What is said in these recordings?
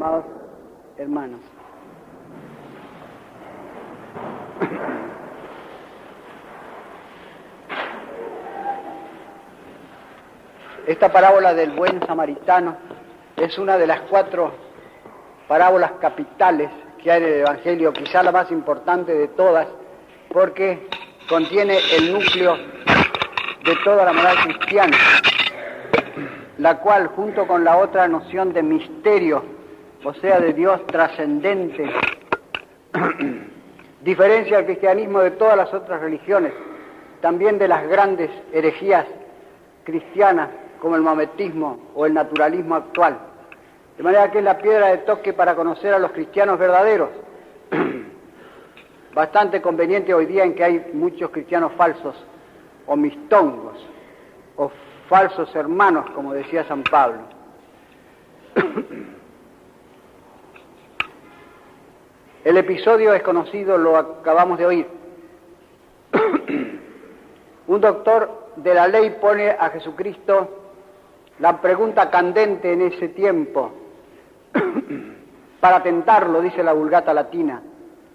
amados hermanos. Esta parábola del buen samaritano es una de las 4 parábolas capitales que hay en el Evangelio, quizá la más importante de todas, porque contiene el núcleo de toda la moral cristiana, la cual, junto con la otra noción de misterio, o sea, de Dios trascendente, diferencia el cristianismo de todas las otras religiones, también de las grandes herejías cristianas, como el maometismo o el naturalismo actual. De manera que es la piedra de toque para conocer a los cristianos verdaderos. Bastante conveniente hoy día en que hay muchos cristianos falsos, o mistongos, o falsos hermanos, como decía San Pablo. El episodio es conocido, lo acabamos de oír. Un doctor de la ley pone a Jesucristo la pregunta candente en ese tiempo, para tentarlo, dice la Vulgata latina,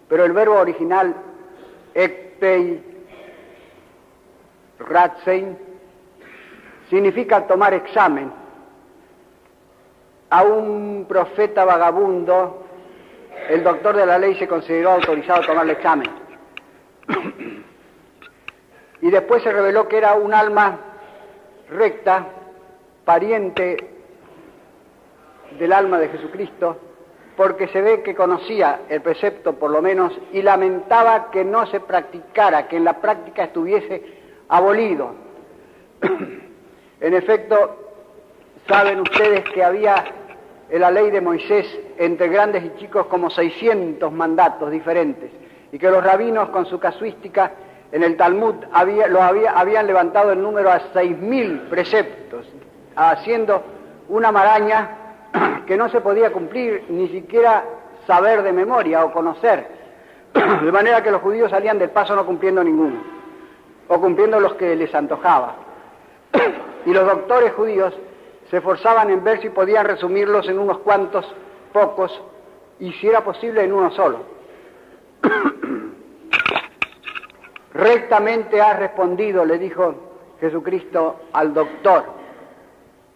pero el verbo original, ekpei ratsein, significa tomar examen. A un profeta vagabundo, el doctor de la ley se consideró autorizado a tomarle examen. Y después se reveló que era un alma recta, pariente del alma de Jesucristo, porque se ve que conocía el precepto por lo menos y lamentaba que no se practicara, que en la práctica estuviese abolido. En efecto, saben ustedes que había en la ley de Moisés, entre grandes y chicos, como 600 mandatos diferentes, y que los rabinos, con su casuística, en el Talmud habían levantado el número a 6.000 preceptos, haciendo una maraña que no se podía cumplir, ni siquiera saber de memoria o conocer, de manera que los judíos salían del paso no cumpliendo ninguno, o cumpliendo los que les antojaba. Y los doctores judíos se esforzaban en ver si podían resumirlos en unos cuantos, pocos, y si era posible en uno solo. Rectamente has respondido, le dijo Jesucristo al doctor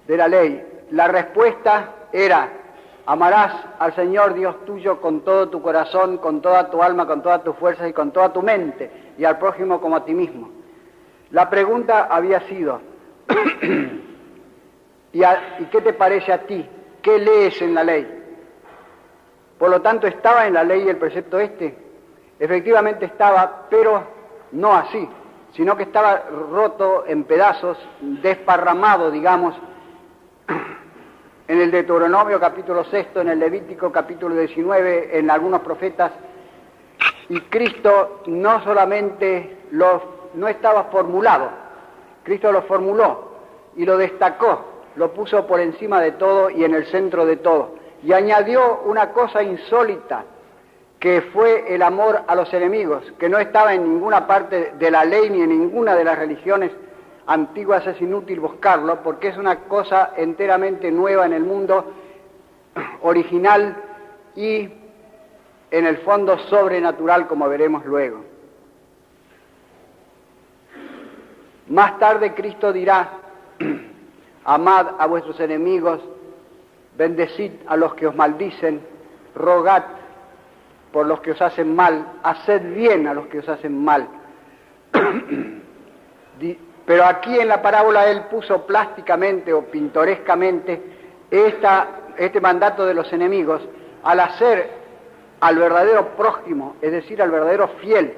de la ley. La respuesta era: amarás al Señor Dios tuyo con todo tu corazón, con toda tu alma, con todas tus fuerzas y con toda tu mente, y al prójimo como a ti mismo. La pregunta había sido: ¿y qué te parece a ti? ¿Qué lees en la ley? Por lo tanto, ¿estaba en la ley el precepto este? Efectivamente estaba, pero no así, sino que estaba roto en pedazos, desparramado, digamos, en el Deuteronomio capítulo 6, en el Levítico capítulo 19, en algunos profetas, y Cristo no solamente no estaba formulado, Cristo lo formuló y lo destacó, lo puso por encima de todo y en el centro de todo, y añadió una cosa insólita, que fue el amor a los enemigos, que no estaba en ninguna parte de la ley ni en ninguna de las religiones antiguas. Es inútil buscarlo, porque es una cosa enteramente nueva en el mundo, original y en el fondo sobrenatural, como veremos luego. Más tarde Cristo dirá: amad a vuestros enemigos, bendecid a los que os maldicen, rogad por los que os hacen mal, haced bien a los que os hacen mal. Pero aquí en la parábola él puso plásticamente o pintorescamente este mandato de los enemigos al hacer al verdadero prójimo, es decir, al verdadero fiel,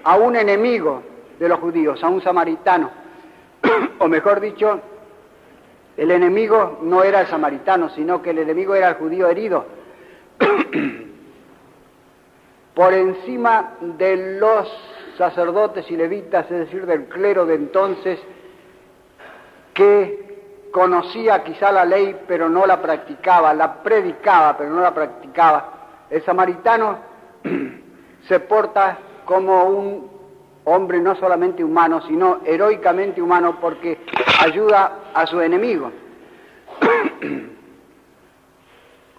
a un enemigo de los judíos, a un samaritano. O mejor dicho, el enemigo no era el samaritano, sino que el enemigo era el judío herido. Por encima de los sacerdotes y levitas, es decir, del clero de entonces, que conocía quizá la ley, pero no la practicaba, la predicaba, pero no la practicaba. El samaritano se porta como un hombre no solamente humano, sino heroicamente humano, porque ayuda a su enemigo.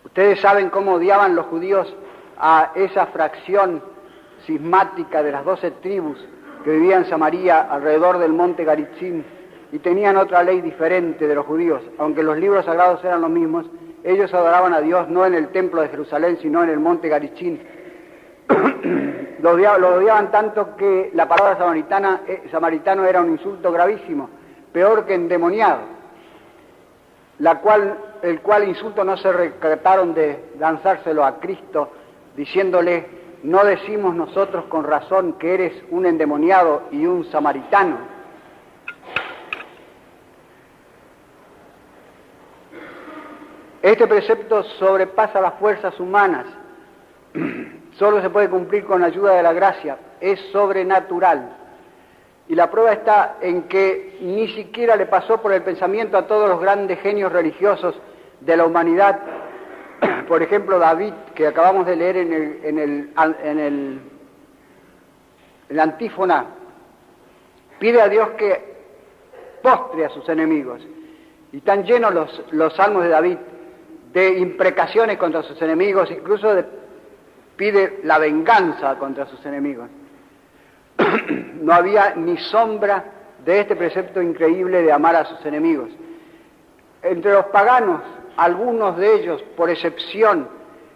Ustedes saben cómo odiaban los judíos a esa fracción cismática de las 12 tribus que vivían en Samaria alrededor del monte Garitzim y tenían otra ley diferente de los judíos. Aunque los libros sagrados eran los mismos, ellos adoraban a Dios no en el templo de Jerusalén, sino en el monte Garitzim. Lo odiaban tanto que la palabra samaritano era un insulto gravísimo, peor que endemoniado, el cual insulto no se recataron de lanzárselo a Cristo, diciéndole: ¿no decimos nosotros con razón que eres un endemoniado y un samaritano? Este precepto sobrepasa las fuerzas humanas. Solo se puede cumplir con ayuda de la gracia, es sobrenatural. Y la prueba está en que ni siquiera le pasó por el pensamiento a todos los grandes genios religiosos de la humanidad. Por ejemplo, David, que acabamos de leer en la antífona, pide a Dios que postre a sus enemigos. Y están llenos los salmos de David de imprecaciones contra sus enemigos, incluso pide la venganza contra sus enemigos. No había ni sombra de este precepto increíble de amar a sus enemigos. Entre los paganos, algunos de ellos, por excepción,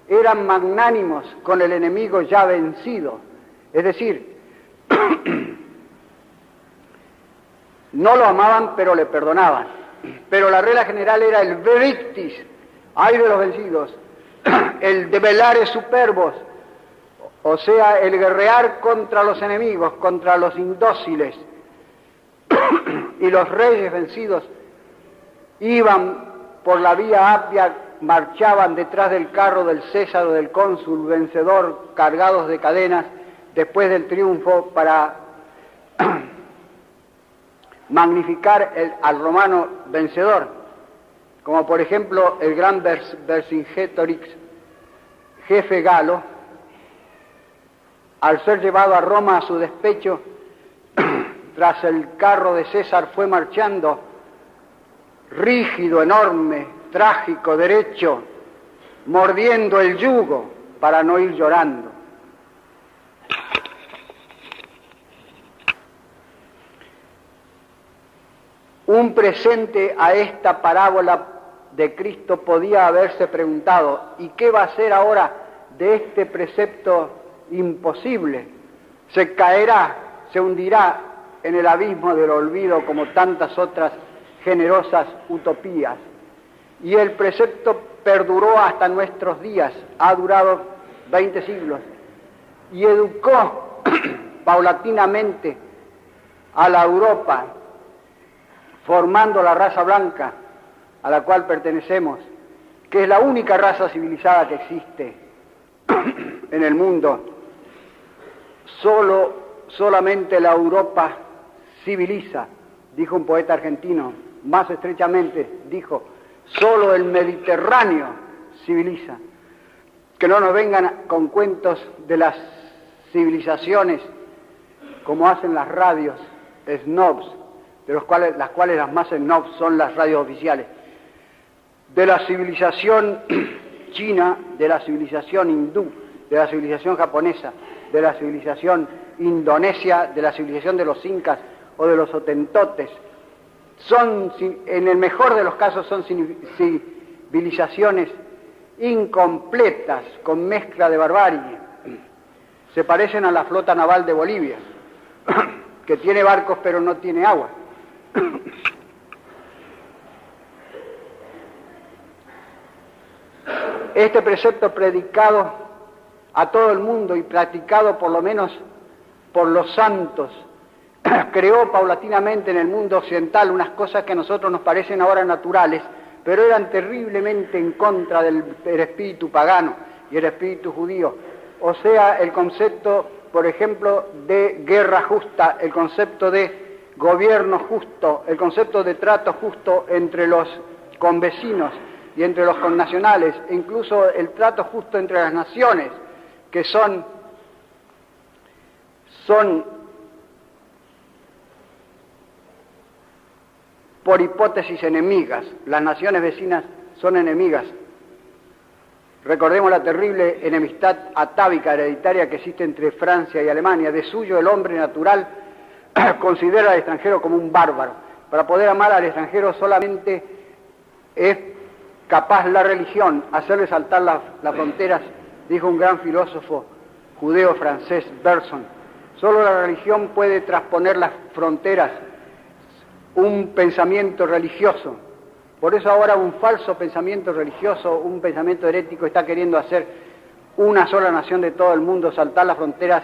eran magnánimos con el enemigo ya vencido. Es decir, no lo amaban, pero le perdonaban. Pero la regla general era el verictis, ay de los vencidos, el develare superbos, o sea, el guerrear contra los enemigos, contra los indóciles. Y los reyes vencidos iban por la vía Apia, marchaban detrás del carro del César o del cónsul vencedor, cargados de cadenas, después del triunfo, para magnificar al romano vencedor, como por ejemplo el gran Vercingetorix, jefe galo, al ser llevado a Roma a su despecho, tras el carro de César fue marchando, rígido, enorme, trágico, derecho, mordiendo el yugo para no ir llorando. Un presente a esta parábola de Cristo podía haberse preguntado: ¿y qué va a hacer ahora de este precepto imposible? Se caerá, se hundirá en el abismo del olvido como tantas otras generosas utopías. Y el precepto perduró hasta nuestros días, ha durado 20 siglos, y educó paulatinamente a la Europa, formando la raza blanca a la cual pertenecemos, que es la única raza civilizada que existe en el mundo. Solamente la Europa civiliza, dijo un poeta argentino. Más estrechamente dijo: solo el Mediterráneo civiliza. Que no nos vengan con cuentos de las civilizaciones como hacen las radios snobs, de las cuales las más snobs son las radios oficiales. De la civilización china, de la civilización hindú, de la civilización japonesa, de la civilización indonesia, de la civilización de los incas o de los hotentotes. Son, en el mejor de los casos, son civilizaciones incompletas, con mezcla de barbarie. Se parecen a la flota naval de Bolivia, que tiene barcos pero no tiene agua. Este precepto predicado a todo el mundo y practicado por lo menos por los santos creó paulatinamente en el mundo occidental unas cosas que a nosotros nos parecen ahora naturales, pero eran terriblemente en contra del espíritu pagano y el espíritu judío. O sea, el concepto, por ejemplo, de guerra justa, el concepto de gobierno justo, el concepto de trato justo entre los convecinos y entre los connacionales, e incluso el trato justo entre las naciones, que son por hipótesis enemigas. Las naciones vecinas son enemigas Recordemos la terrible enemistad atávica hereditaria que existe entre Francia y Alemania. De suyo, el hombre natural considera al extranjero como un bárbaro. Para poder amar al extranjero solamente es capaz la religión hacerle saltar las fronteras, dijo un gran filósofo judeo-francés, Bergson. Solo la religión puede trasponer las fronteras, un pensamiento religioso. Por eso ahora un falso pensamiento religioso, un pensamiento herético, está queriendo hacer una sola nación de todo el mundo, saltar las fronteras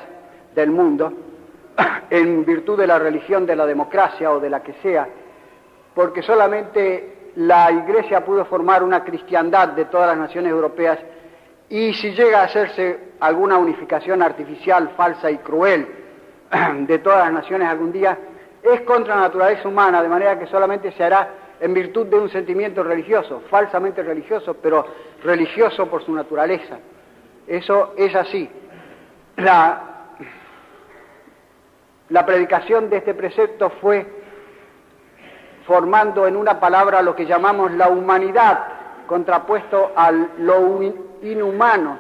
del mundo, en virtud de la religión, de la democracia o de la que sea, porque solamente la Iglesia pudo formar una cristiandad de todas las naciones europeas, y si llega a hacerse alguna unificación artificial, falsa y cruel de todas las naciones algún día, es contra la naturaleza humana, de manera que solamente se hará en virtud de un sentimiento religioso, falsamente religioso, pero religioso por su naturaleza. Eso es así. La predicación de este precepto fue formando en una palabra lo que llamamos la humanidad, contrapuesto a lo inhumano,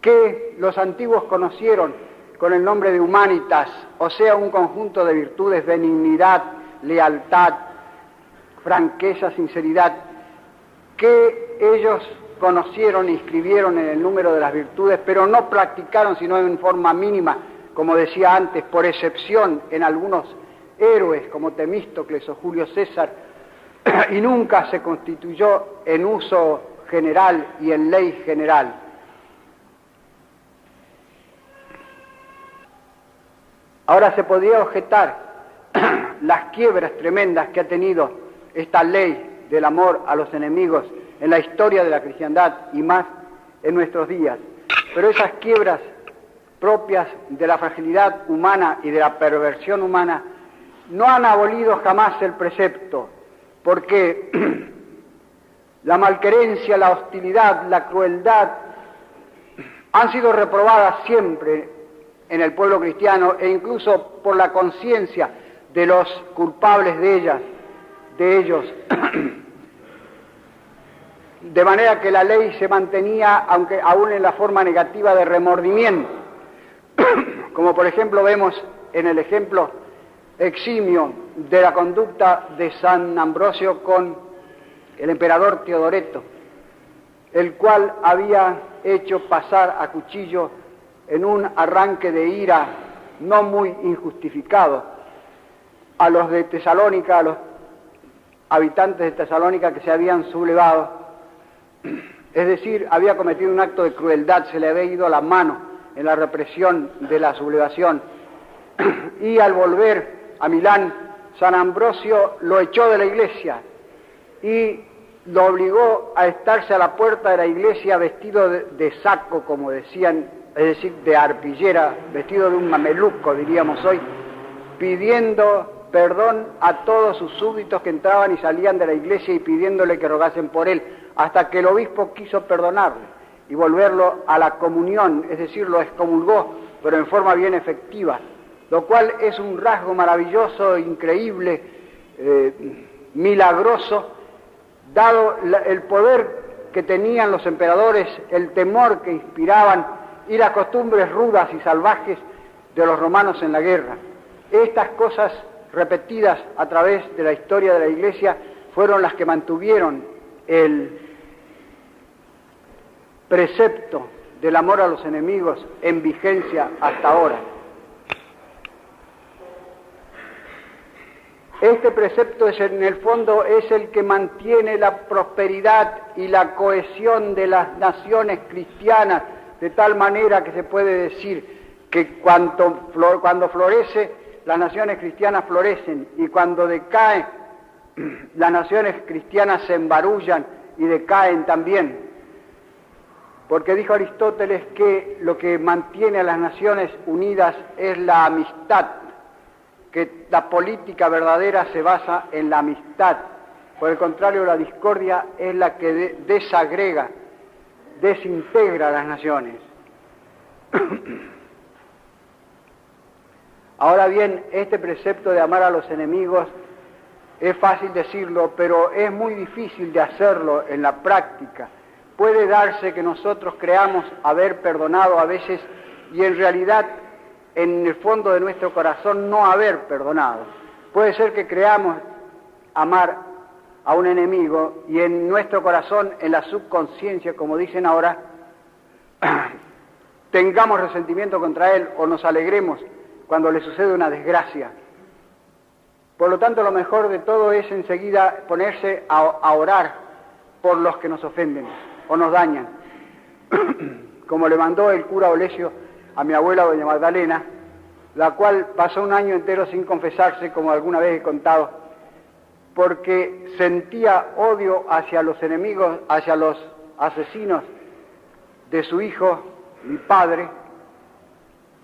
que los antiguos conocieron con el nombre de humanitas, o sea, un conjunto de virtudes, benignidad, lealtad, franqueza, sinceridad, que ellos conocieron e inscribieron en el número de las virtudes, pero no practicaron sino en forma mínima, como decía antes, por excepción en algunos héroes como Temístocles o Julio César, y nunca se constituyó en uso general y en ley general. Ahora se podría objetar las quiebras tremendas que ha tenido esta ley del amor a los enemigos en la historia de la cristiandad y más en nuestros días. Pero esas quiebras propias de la fragilidad humana y de la perversión humana no han abolido jamás el precepto, porque la malquerencia, la hostilidad, la crueldad han sido reprobadas siempre en el pueblo cristiano e incluso por la conciencia de los culpables de ellos, de manera que la ley se mantenía, aunque aún en la forma negativa de remordimiento, como por ejemplo vemos en el ejemplo eximio de la conducta de San Ambrosio con el emperador Teodoreto, el cual había hecho pasar a cuchillo en un arranque de ira no muy injustificado a los de Tesalónica, a los habitantes de Tesalónica que se habían sublevado, es decir, había cometido un acto de crueldad, se le había ido la mano en la represión de la sublevación, y al volver a Milán, San Ambrosio lo echó de la iglesia y lo obligó a estarse a la puerta de la iglesia vestido de saco, como decían, es decir, de arpillera, vestido de un mameluco, diríamos hoy, pidiendo perdón a todos sus súbditos que entraban y salían de la iglesia y pidiéndole que rogasen por él, hasta que el obispo quiso perdonarle y volverlo a la comunión, es decir, lo excomulgó, pero en forma bien efectiva, lo cual es un rasgo maravilloso, increíble, milagroso, dado el poder que tenían los emperadores, el temor que inspiraban y las costumbres rudas y salvajes de los romanos en la guerra. Estas cosas repetidas a través de la historia de la Iglesia fueron las que mantuvieron el precepto del amor a los enemigos en vigencia hasta ahora. Este precepto en el fondo es el que mantiene la prosperidad y la cohesión de las naciones cristianas, de tal manera que se puede decir que cuando florece, las naciones cristianas florecen, y cuando decae, las naciones cristianas se embarullan y decaen también. Porque dijo Aristóteles que lo que mantiene a las naciones unidas es la amistad, que la política verdadera se basa en la amistad. Por el contrario, la discordia es la que desagrega, desintegra a las naciones. Ahora bien, este precepto de amar a los enemigos es fácil decirlo, pero es muy difícil de hacerlo en la práctica, puede darse que nosotros creamos haber perdonado a veces y en realidad en el fondo de nuestro corazón no haber perdonado. Puede ser que creamos amar a un enemigo y en nuestro corazón, en la subconsciencia, como dicen ahora, tengamos resentimiento contra él o nos alegremos cuando le sucede una desgracia. Por lo tanto, lo mejor de todo es enseguida ponerse a orar por los que nos ofenden o nos dañan, como le mandó el cura Olesio a mi abuela doña Magdalena, la cual pasó un año entero sin confesarse, como alguna vez he contado, porque sentía odio hacia los enemigos, hacia los asesinos de su hijo, mi padre,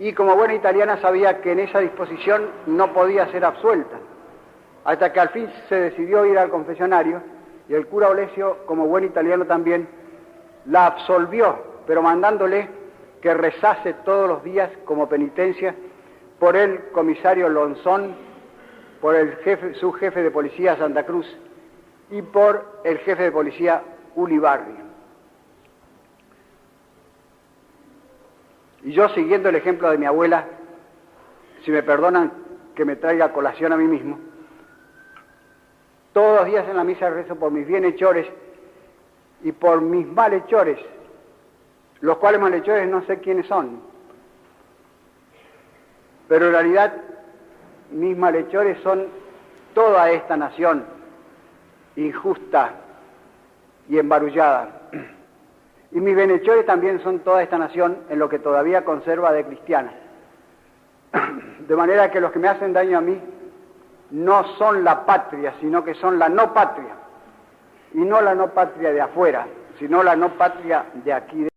y como buena italiana sabía que en esa disposición no podía ser absuelta, hasta que al fin se decidió ir al confesionario, y el cura Olesio, como buen italiano también, la absolvió, pero mandándole que rezase todos los días como penitencia por el comisario Lonzón, por el subjefe de policía Santa Cruz y por el jefe de policía Ulibarri. Y yo, siguiendo el ejemplo de mi abuela, si me perdonan que me traiga a colación a mí mismo, todos los días en la misa rezo por mis bienhechores y por mis malhechores, los cuales malhechores no sé quiénes son, pero en realidad mis malhechores son toda esta nación injusta y embarullada, y mis bienhechores también son toda esta nación en lo que todavía conserva de cristiana, de manera que los que me hacen daño a mí no son la patria, sino que son la no patria, y no la no patria de afuera, sino la no patria de aquí.